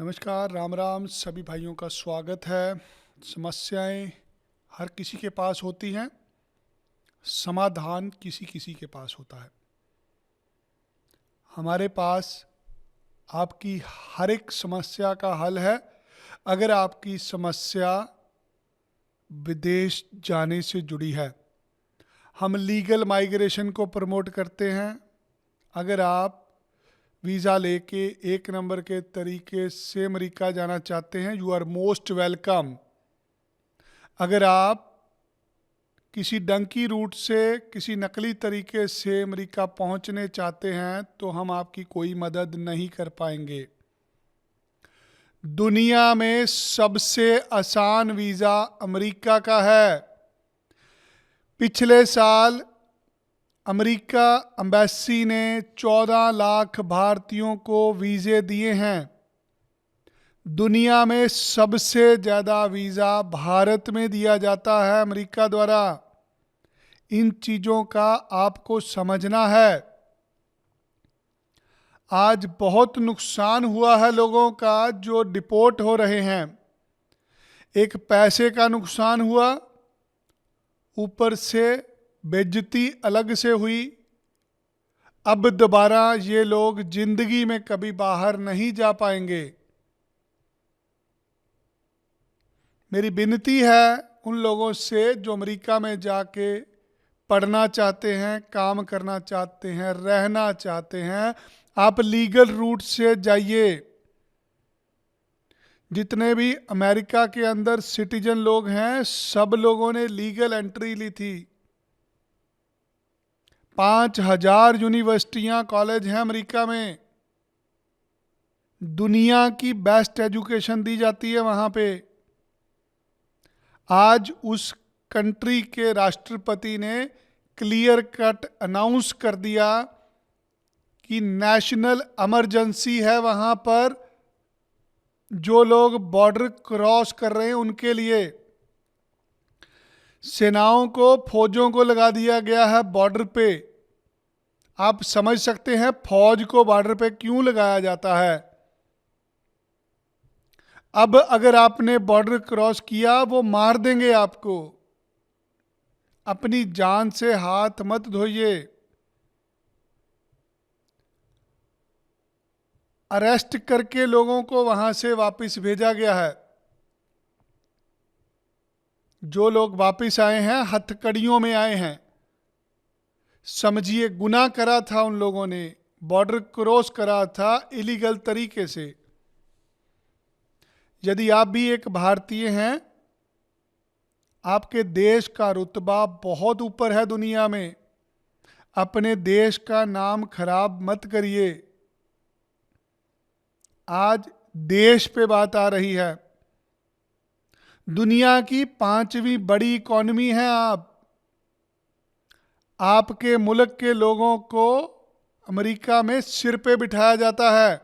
नमस्कार, राम राम। सभी भाइयों का स्वागत है। समस्याएं हर किसी के पास होती हैं, समाधान किसी किसी के पास होता है। हमारे पास आपकी हर एक समस्या का हल है। अगर आपकी समस्या विदेश जाने से जुड़ी है, हम लीगल माइग्रेशन को प्रमोट करते हैं। अगर आप वीज़ा लेके एक नंबर के तरीके से अमेरिका जाना चाहते हैं, यू आर मोस्ट वेलकम। अगर आप किसी डंकी रूट से, किसी नकली तरीके से अमेरिका पहुंचने चाहते हैं, तो हम आपकी कोई मदद नहीं कर पाएंगे। दुनिया में सबसे आसान वीज़ा अमेरिका का है। पिछले साल अमेरिका एम्बेसी ने 14 लाख भारतीयों को वीज़े दिए हैं। दुनिया में सबसे ज़्यादा वीज़ा भारत में दिया जाता है अमेरिका द्वारा। इन चीज़ों का आपको समझना है। आज बहुत नुकसान हुआ है लोगों का जो डिपोर्ट हो रहे हैं। एक पैसे का नुकसान हुआ, ऊपर से बेइज्जती अलग से हुई। अब दोबारा ये लोग जिंदगी में कभी बाहर नहीं जा पाएंगे। मेरी विनती है उन लोगों से जो अमेरिका में जाके पढ़ना चाहते हैं, काम करना चाहते हैं, रहना चाहते हैं, आप लीगल रूट से जाइए। जितने भी अमेरिका के अंदर सिटीजन लोग हैं, सब लोगों ने लीगल एंट्री ली थी। 5000 यूनिवर्सिटियां, कॉलेज हैं अमेरिका में। दुनिया की बेस्ट एजुकेशन दी जाती है वहां पे। आज उस कंट्री के राष्ट्रपति ने क्लियर कट अनाउंस कर दिया कि नेशनल इमरजेंसी है वहां पर। जो लोग बॉर्डर क्रॉस कर रहे हैं उनके लिए सेनाओं को, फौजों को लगा दिया गया है बॉर्डर पे। आप समझ सकते हैं फौज को बॉर्डर पे क्यों लगाया जाता है। अब अगर आपने बॉर्डर क्रॉस किया, वो मार देंगे आपको। अपनी जान से हाथ मत धोइए। अरेस्ट करके लोगों को वहां से वापस भेजा गया है। जो लोग वापस आए हैं, हथकड़ियों में आए हैं। समझिए गुनाह करा था उन लोगों ने, बॉर्डर क्रॉस करा था इलीगल तरीके से। यदि आप भी एक भारतीय हैं, आपके देश का रुतबा बहुत ऊपर है दुनिया में। अपने देश का नाम खराब मत करिए। आज देश पे बात आ रही है। दुनिया की 5वीं बड़ी इकॉनमी है आप। आपके मुल्क के लोगों को अमेरिका में सिर पे बिठाया जाता है।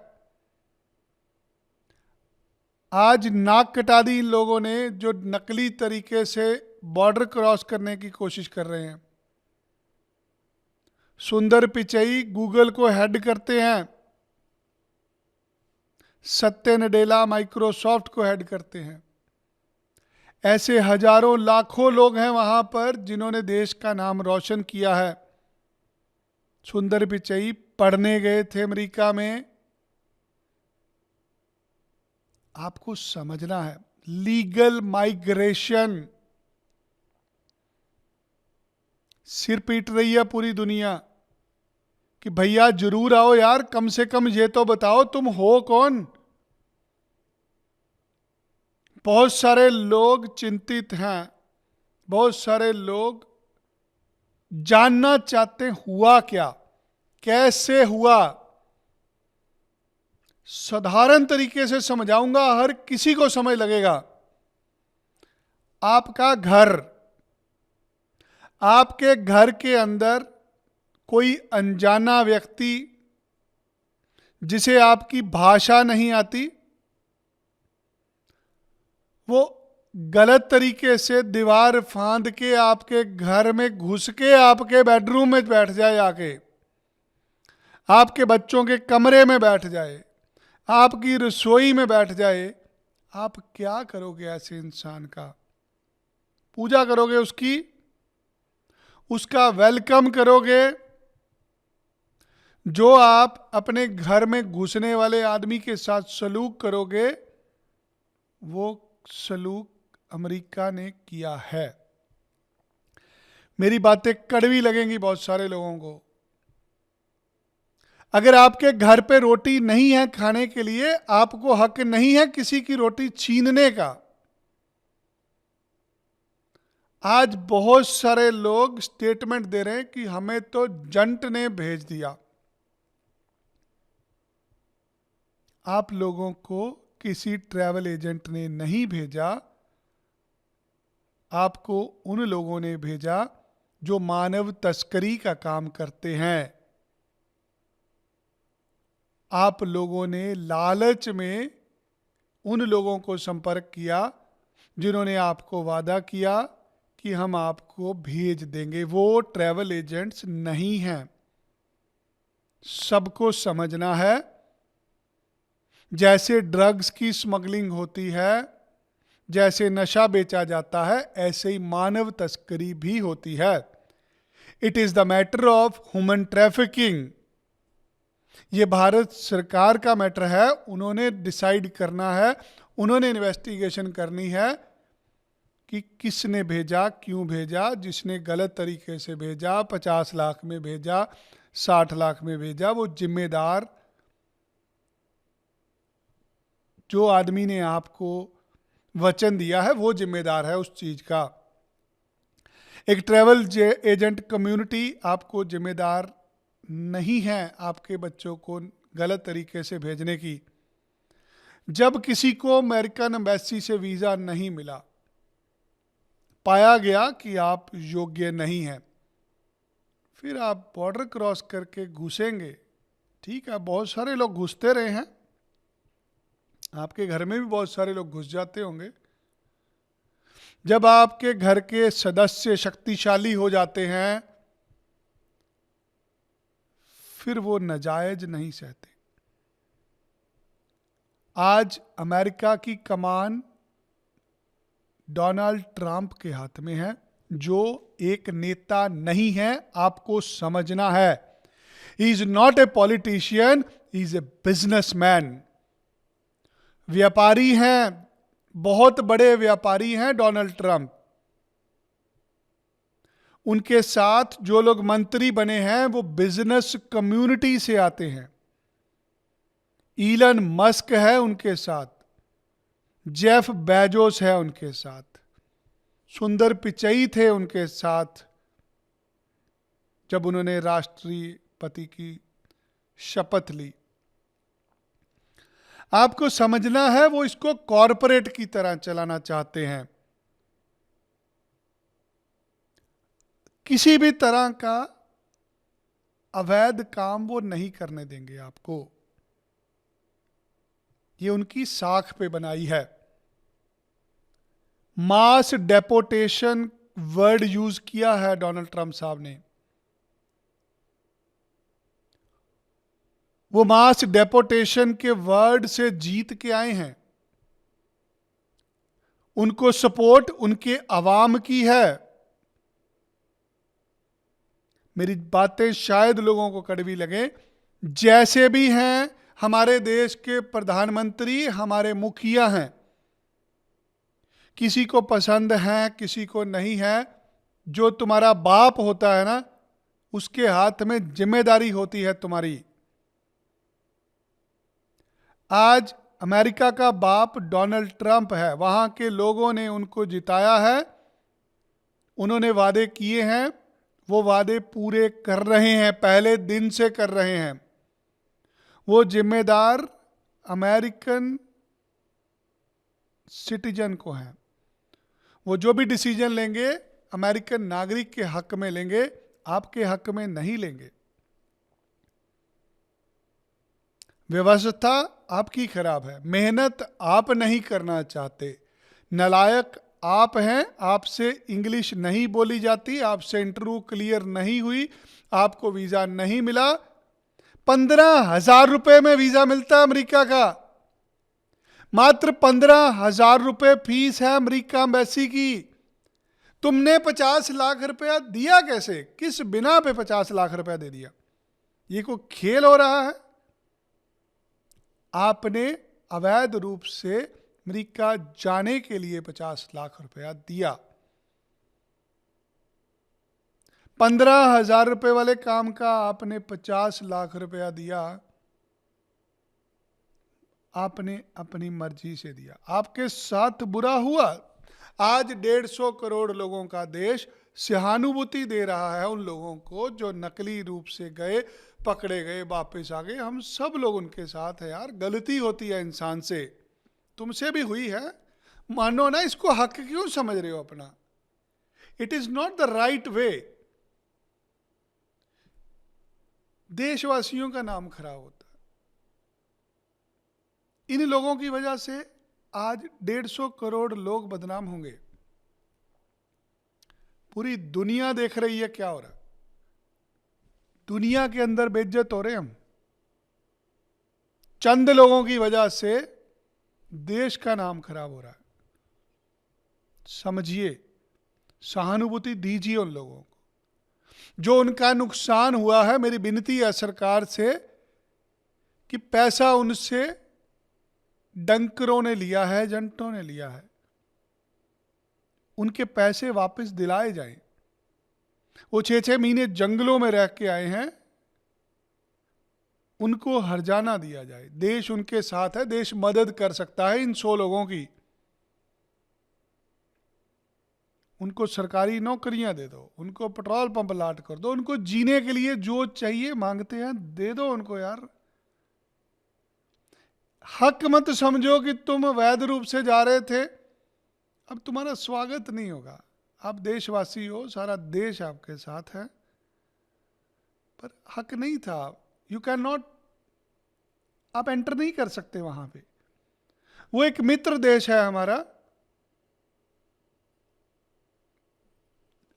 आज नाक कटा दी इन लोगों ने जो नकली तरीके से बॉर्डर क्रॉस करने की कोशिश कर रहे हैं। सुंदर पिचई गूगल को हेड करते हैं। सत्य नडेला माइक्रोसॉफ्ट को हेड करते हैं। ऐसे हजारों लाखों लोग हैं वहां पर जिन्होंने देश का नाम रोशन किया है। सुंदर पिचई पढ़ने गए थे अमेरिका में। आपको समझना है, लीगल माइग्रेशन सिर पीट रही है पूरी दुनिया कि भैया जरूर आओ यार, कम से कम ये तो बताओ तुम हो कौन। बहुत सारे लोग चिंतित हैं। बहुत सारे लोग जानना चाहते हैं हुआ क्या, कैसे हुआ। साधारण तरीके से समझाऊंगा, हर किसी को समझ लगेगा। आपका घर, आपके घर के अंदर कोई अनजाना व्यक्ति जिसे आपकी भाषा नहीं आती, वो गलत तरीके से दीवार फांद के आपके घर में घुस के आपके बेडरूम में बैठ जाए, आके आपके बच्चों के कमरे में बैठ जाए, आपकी रसोई में बैठ जाए, आप क्या करोगे ऐसे इंसान का? पूजा करोगे उसकी, उसका वेलकम करोगे? जो आप अपने घर में घुसने वाले आदमी के साथ सलूक करोगे, वो सलूक अमेरिका ने किया है। मेरी बातें कड़वी लगेंगी बहुत सारे लोगों को। अगर आपके घर पे रोटी नहीं है खाने के लिए, आपको हक नहीं है किसी की रोटी छीनने का। आज बहुत सारे लोग स्टेटमेंट दे रहे हैं कि हमें तो जंट ने भेज दिया। आप लोगों को किसी ट्रैवल एजेंट ने नहीं भेजा, आपको उन लोगों ने भेजा जो मानव तस्करी का काम करते हैं। आप लोगों ने लालच में उन लोगों को संपर्क किया जिन्होंने आपको वादा किया कि हम आपको भेज देंगे। वो ट्रैवल एजेंट्स नहीं हैं। सबको समझना है, जैसे ड्रग्स की स्मगलिंग होती है, जैसे नशा बेचा जाता है, ऐसे ही मानव तस्करी भी होती है। It is the matter of human trafficking. ये भारत सरकार का मैटर है। उन्होंने डिसाइड करना है, उन्होंने इन्वेस्टिगेशन करनी है कि किसने भेजा, क्यों भेजा। जिसने गलत तरीके से भेजा, 50 लाख में भेजा, 60 लाख में भेजा, वो जिम्मेदार, जो आदमी ने आपको वचन दिया है वो जिम्मेदार है उस चीज का। एक ट्रैवल एजेंट कम्युनिटी आपको जिम्मेदार नहीं है आपके बच्चों को गलत तरीके से भेजने की। जब किसी को अमेरिकन एम्बेसी से वीजा नहीं मिला, पाया गया कि आप योग्य नहीं हैं, फिर आप बॉर्डर क्रॉस करके घुसेंगे। ठीक है, बहुत सारे लोग घुसते रहे हैं, आपके घर में भी बहुत सारे लोग घुस जाते होंगे। जब आपके घर के सदस्य शक्तिशाली हो जाते हैं, फिर वो नाजायज नहीं सहते। आज अमेरिका की कमान डोनाल्ड ट्रंप के हाथ में है, जो एक नेता नहीं है। आपको समझना है, he is not a politician, he is a businessman. व्यापारी हैं, बहुत बड़े व्यापारी हैं डोनाल्ड ट्रंप। उनके साथ जो लोग मंत्री बने हैं वो बिजनेस कम्युनिटी से आते हैं। ईलन मस्क है उनके साथ, जेफ बेजोस है उनके साथ, सुंदर पिचई थे उनके साथ जब उन्होंने राष्ट्रपति की शपथ ली। आपको समझना है, वो इसको कॉरपोरेट की तरह चलाना चाहते हैं। किसी भी तरह का अवैध काम वो नहीं करने देंगे आपको। ये उनकी साख पे बनाई है। मास डेपोटेशन वर्ड यूज किया है डोनाल्ड ट्रंप साहब ने। वो मास डेपोटेशन के वर्ड से जीत के आए हैं। उनको सपोर्ट उनके अवाम की है। मेरी बातें शायद लोगों को कड़वी लगे। जैसे भी हैं हमारे देश के प्रधानमंत्री, हमारे मुखिया हैं, किसी को पसंद है किसी को नहीं है। जो तुम्हारा बाप होता है ना, उसके हाथ में जिम्मेदारी होती है तुम्हारी। आज अमेरिका का बाप डोनाल्ड ट्रंप है। वहां के लोगों ने उनको जिताया है, उन्होंने वादे किए हैं, वो वादे पूरे कर रहे हैं, पहले दिन से कर रहे हैं। वो जिम्मेदार अमेरिकन सिटीजन को हैं। वो जो भी डिसीजन लेंगे अमेरिकन नागरिक के हक में लेंगे, आपके हक में नहीं लेंगे। व्यवस्था आपकी खराब है, मेहनत आप नहीं करना चाहते, नालायक आप हैं, आपसे इंग्लिश नहीं बोली जाती, आपसे इंटरव्यू क्लियर नहीं हुई, आपको वीजा नहीं मिला, 15,000 में वीजा मिलता है अमेरिका का। मात्र 15,000 फीस है अमेरिका एम्बेसी की। तुमने 50 लाख रुपया दिया कैसे? किस बिना पे 50 लाख रुपया दे दिया? ये कोई खेल हो रहा है? आपने अवैध रूप से अमेरिका जाने के लिए 50 लाख रुपया दिया। 15,000 वाले काम का आपने 50 लाख रुपया दिया। आपने अपनी मर्जी से दिया, आपके साथ बुरा हुआ। आज 150 करोड़ लोगों का देश सहानुभूति दे रहा है उन लोगों को जो नकली रूप से गए, पकड़े गए, वापस आ गए। हम सब लोग उनके साथ है यार। गलती होती है इंसान से, तुमसे भी हुई है, मानो ना। इसको हक क्यों समझ रहे हो अपना? It is not the right way. देशवासियों का नाम खराब होता है। इन लोगों की वजह से आज 150 करोड़ लोग बदनाम होंगे। पूरी दुनिया देख रही है क्या हो रहा है। दुनिया के अंदर बेइज्जत हो रहे हम। चंद लोगों की वजह से देश का नाम खराब हो रहा है। समझिए, सहानुभूति दीजिए उन लोगों को जो उनका नुकसान हुआ है। मेरी विनती है सरकार से कि पैसा उनसे डंकरों ने लिया है, एजेंटों ने लिया है, उनके पैसे वापस दिलाए जाएं। वो 6-6 महीने जंगलों में रह के आए हैं, उनको हर्जाना दिया जाए। देश उनके साथ है, देश मदद कर सकता है इन 100 लोगों की। उनको सरकारी नौकरियां दे दो, उनको पेट्रोल पंप लाट कर दो, उनको जीने के लिए जो चाहिए मांगते हैं दे दो उनको यार। हक मत समझो कि तुम वैध रूप से जा रहे थे, अब तुम्हारा स्वागत नहीं होगा। आप देशवासी हो, सारा देश आपके साथ है, पर हक नहीं था। यू कैन नॉट, आप एंटर नहीं कर सकते वहां पे। वो एक मित्र देश है हमारा।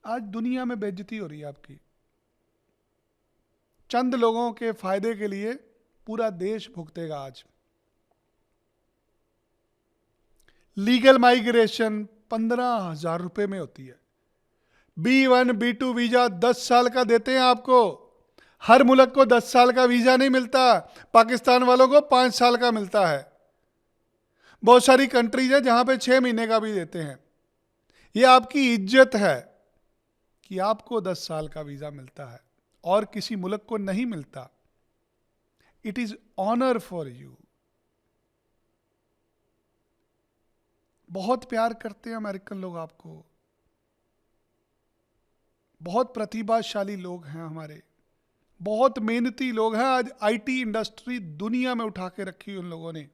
आज दुनिया में बेइज्जती हो रही है आपकी। चंद लोगों के फायदे के लिए पूरा देश भुगतेगा आज। लीगल माइग्रेशन 15,000 में होती है। B1 B2 वीजा 10 साल का देते हैं आपको। हर मुल्क को 10 साल का वीजा नहीं मिलता, पाकिस्तान वालों को 5 साल का मिलता है। बहुत सारी कंट्रीज है जहां पे 6 महीने का भी देते हैं। ये आपकी इज्जत है कि आपको 10 साल का वीजा मिलता है और किसी मुल्क को नहीं मिलता। It is honour for you. बहुत प्यार करते हैं अमेरिकन लोग आपको। बहुत प्रतिभाशाली लोग हैं हमारे, बहुत मेहनती लोग हैं। आज आईटी इंडस्ट्री दुनिया में उठा के रखी उन लोगों ने।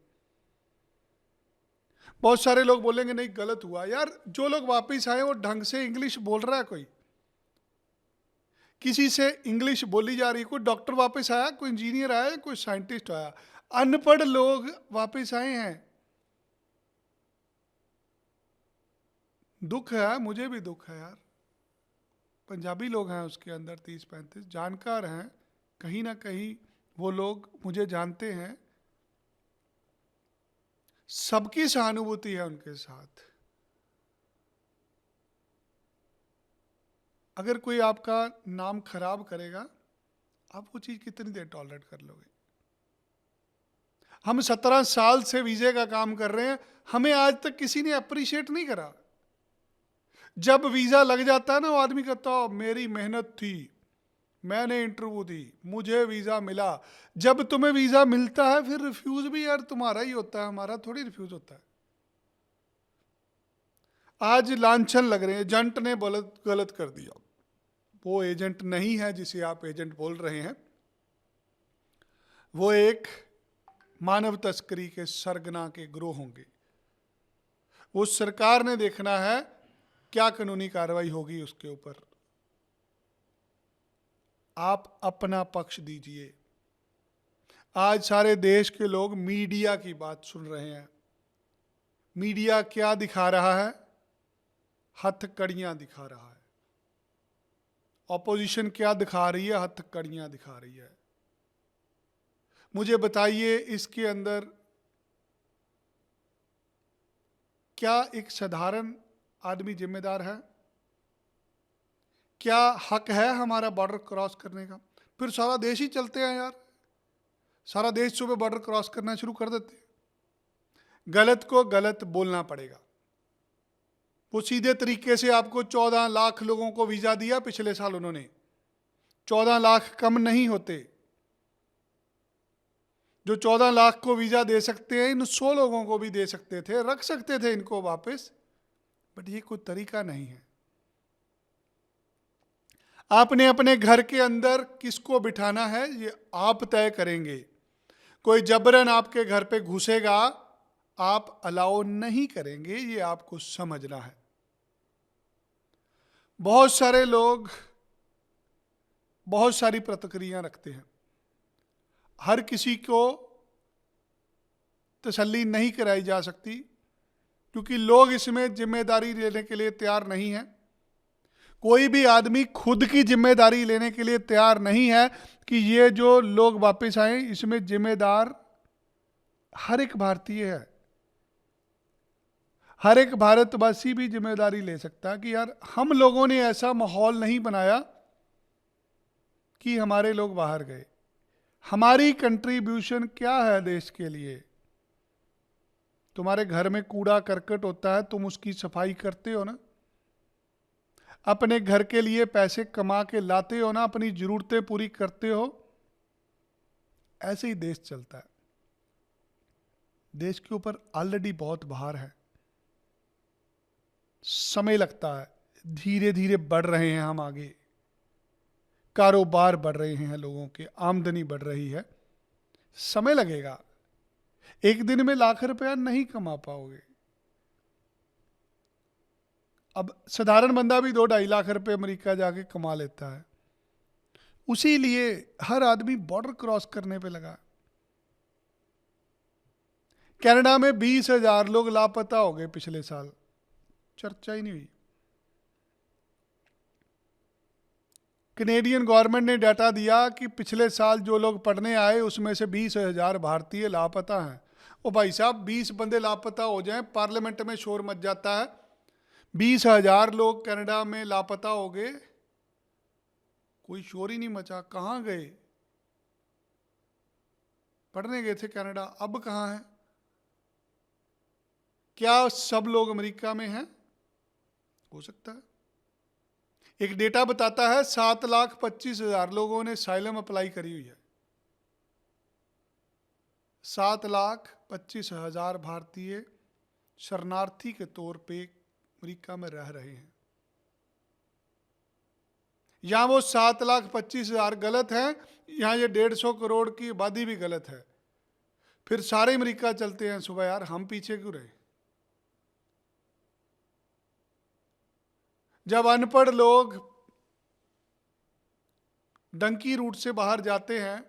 बहुत सारे लोग बोलेंगे नहीं गलत हुआ यार। जो लोग वापस आए वो ढंग से इंग्लिश बोल रहा है, कोई किसी से इंग्लिश बोली जा रही है। कोई डॉक्टर वापस आया, कोई इंजीनियर आया, कोई साइंटिस्ट आया। अनपढ़ लोग वापस आए हैं। दुख है, मुझे भी दुख है यार। पंजाबी लोग हैं उसके अंदर 30-35 जानकार हैं, कहीं ना कहीं वो लोग मुझे जानते हैं। सबकी सहानुभूति है उनके साथ। अगर कोई आपका नाम खराब करेगा, आप वो चीज कितनी देर टॉलरेट कर लोगे? हम 17 साल से वीजे का काम कर रहे हैं, हमें आज तक किसी ने अप्रिशिएट नहीं करा। जब वीजा लग जाता है ना, वो आदमी कहता है मेरी मेहनत थी, मैंने इंटरव्यू दी, मुझे वीजा मिला। जब तुम्हें वीजा मिलता है फिर रिफ्यूज भी यार तुम्हारा ही होता है, हमारा थोड़ी रिफ्यूज होता है। आज लांछन लग रहे हैं, एजेंट ने गलत कर दिया। वो एजेंट नहीं है जिसे आप एजेंट बोल रहे हैं, वो एक मानव तस्करी के सरगना के गिरोह होंगे। वो सरकार ने देखना है क्या कानूनी कार्रवाई होगी उसके ऊपर। आप अपना पक्ष दीजिए। आज सारे देश के लोग मीडिया की बात सुन रहे हैं। मीडिया क्या दिखा रहा है? हथकड़ियां दिखा रहा है। ऑपोजिशन क्या दिखा रही है? हथकड़ियां दिखा रही है। मुझे बताइए इसके अंदर क्या एक साधारण आदमी जिम्मेदार है? क्या हक है हमारा बॉर्डर क्रॉस करने का? फिर सारा देश ही चलते हैं यार, सारा देश सुबह बॉर्डर क्रॉस करना शुरू कर देते हैं। गलत को गलत बोलना पड़ेगा। वो सीधे तरीके से आपको 14 लाख लोगों को वीजा दिया पिछले साल उन्होंने। 14 लाख कम नहीं होते। जो 14 लाख को वीजा दे सकते हैं, इन 100 लोगों को भी दे सकते थे, रख सकते थे इनको वापस, बट ये कोई तरीका नहीं है। आपने अपने घर के अंदर किसको बिठाना है ये आप तय करेंगे। कोई जबरन आपके घर पे घुसेगा, आप अलाउ नहीं करेंगे, ये आपको समझना है। बहुत सारे लोग बहुत सारी प्रतिक्रिया रखते हैं। हर किसी को तसल्ली नहीं कराई जा सकती, क्योंकि लोग इसमें जिम्मेदारी लेने के लिए तैयार नहीं है। कोई भी आदमी खुद की जिम्मेदारी लेने के लिए तैयार नहीं है कि ये जो लोग वापस आए इसमें जिम्मेदार हर एक भारतीय है। हर एक भारतवासी भी जिम्मेदारी ले सकता है कि यार हम लोगों ने ऐसा माहौल नहीं बनाया कि हमारे लोग बाहर गए। हमारी कंट्रीब्यूशन क्या है देश के लिए? तुम्हारे घर में कूड़ा करकट होता है, तुम उसकी सफाई करते हो ना। अपने घर के लिए पैसे कमा के लाते हो ना, अपनी जरूरतें पूरी करते हो। ऐसे ही देश चलता है। देश के ऊपर ऑलरेडी बहुत भार है, समय लगता है, धीरे धीरे बढ़ रहे हैं हम आगे, कारोबार बढ़ रहे हैं, लोगों के आमदनी बढ़ रही है, समय लगेगा। एक दिन में लाख रुपया नहीं कमा पाओगे। अब साधारण बंदा भी 2-2.5 लाख रुपए अमेरिका जाके कमा लेता है। उसी लिए हर आदमी बॉर्डर क्रॉस करने पे लगा। कनाडा में 20,000 लोग लापता हो गए पिछले साल, चर्चा ही नहीं हुई। कनेडियन गवर्नमेंट ने डाटा दिया कि पिछले साल जो लोग पढ़ने आए उसमें से 20,000 भारतीय लापता हैं। ओ भाई साहब, 20 बंदे लापता हो जाएं, पार्लियामेंट में शोर मच जाता है। 20,000 लोग कनाडा में लापता हो गए, कोई शोर ही नहीं मचा। कहाँ गए? पढ़ने गए थे कनाडा, अब कहाँ हैं? क्या सब लोग अमेरिका में हैं? हो सकता है। एक डेटा बताता है 7,25,000 लोगों ने साइलम अप्लाई करी हुई है। 7,25,000 भारतीय शरणार्थी के तौर पे अमेरिका में रह रहे हैं। यहां वो 7,25,000 गलत है, यहां ये 150 करोड़ की आबादी भी गलत है। फिर सारे अमेरिका चलते हैं सुबह, यार हम पीछे क्यों रहे? जब अनपढ़ लोग डंकी रूट से बाहर जाते हैं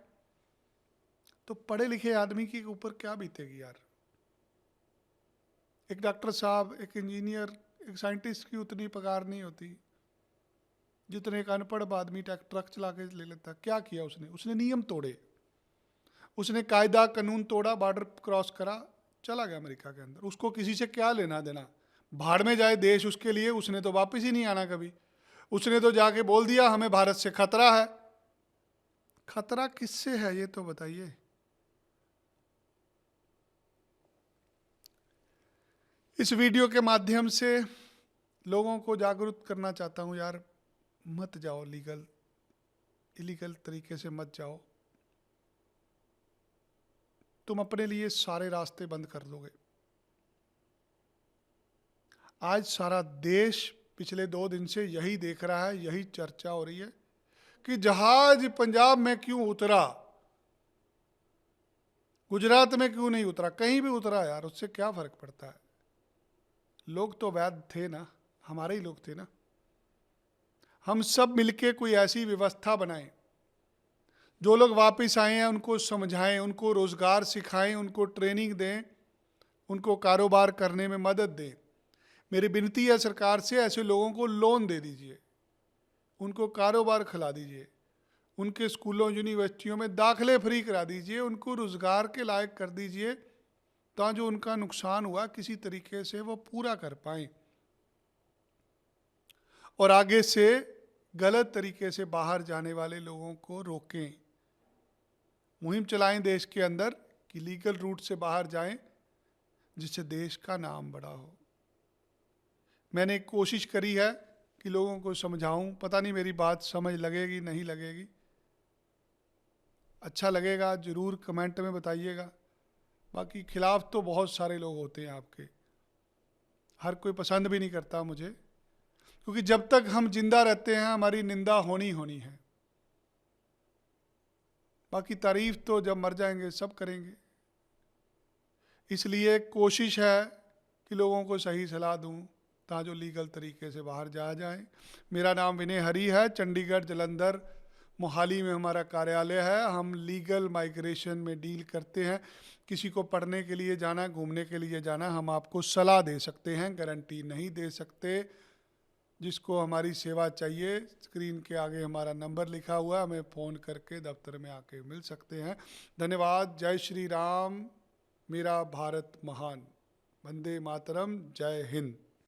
तो पढ़े लिखे आदमी के ऊपर क्या बीतेगी यार? एक डॉक्टर साहब, एक इंजीनियर, एक साइंटिस्ट की उतनी पगार नहीं होती जितने एक अनपढ़ आदमी ट्रक चला के ले लेता। क्या किया उसने? उसने नियम तोड़े, उसने कायदा कानून तोड़ा, बॉर्डर क्रॉस करा, चला गया अमेरिका के अंदर। उसको किसी से क्या लेना देना? भाड़ में जाए देश उसके लिए, उसने तो वापस ही नहीं आना कभी। उसने तो जाके बोल दिया हमें भारत से खतरा है। खतरा किससे है ये तो बताइए। इस वीडियो के माध्यम से लोगों को जागरूक करना चाहता हूं, यार मत जाओ इलीगल तरीके से मत जाओ। तुम अपने लिए सारे रास्ते बंद कर दोगे। आज सारा देश पिछले 2 दिन से यही देख रहा है, यही चर्चा हो रही है कि जहाज पंजाब में क्यों उतरा, गुजरात में क्यों नहीं उतरा, कहीं भी उतरा यार, उससे क्या फर्क पड़ता है? लोग तो वैध थे ना, हमारे ही लोग थे ना। हम सब मिलके कोई ऐसी व्यवस्था बनाएं, जो लोग वापस आए हैं उनको समझाएं, उनको रोजगार सिखाएं, उनको ट्रेनिंग दें, उनको कारोबार करने में मदद दें। मेरी विनती है सरकार से, ऐसे लोगों को लोन दे दीजिए, उनको कारोबार खिला दीजिए, उनके स्कूलों यूनिवर्सिटियों में दाखिले फ्री करा दीजिए, उनको रोज़गार के लायक कर दीजिए, ताकि जो उनका नुकसान हुआ किसी तरीके से वो पूरा कर पाएं और आगे से गलत तरीके से बाहर जाने वाले लोगों को रोकें। मुहिम चलाएं देश के अंदर कि लीगल रूट से बाहर जाएं, जिससे देश का नाम बड़ा हो। मैंने एक कोशिश करी है कि लोगों को समझाऊं, पता नहीं मेरी बात समझ लगेगी नहीं लगेगी। अच्छा लगेगा ज़रूर कमेंट में बताइएगा। बाकी खिलाफ तो बहुत सारे लोग होते हैं आपके, हर कोई पसंद भी नहीं करता मुझे, क्योंकि जब तक हम जिंदा रहते हैं हमारी निंदा होनी होनी है। बाकी तारीफ तो जब मर जाएंगे सब करेंगे। इसलिए कोशिश है कि लोगों को सही सलाह दूं ताकि जो लीगल तरीके से बाहर जाया जाए। मेरा नाम विनय हरी है, चंडीगढ़, जलंधर, मोहाली में हमारा कार्यालय है। हम लीगल माइग्रेशन में डील करते हैं। किसी को पढ़ने के लिए जाना, घूमने के लिए जाना, हम आपको सलाह दे सकते हैं, गारंटी नहीं दे सकते। जिसको हमारी सेवा चाहिए, स्क्रीन के आगे हमारा नंबर लिखा हुआ है, हमें फ़ोन करके दफ्तर में आके मिल सकते हैं। धन्यवाद। जय श्री राम, मेरा भारत महान। वंदे मातरम। जय हिंद।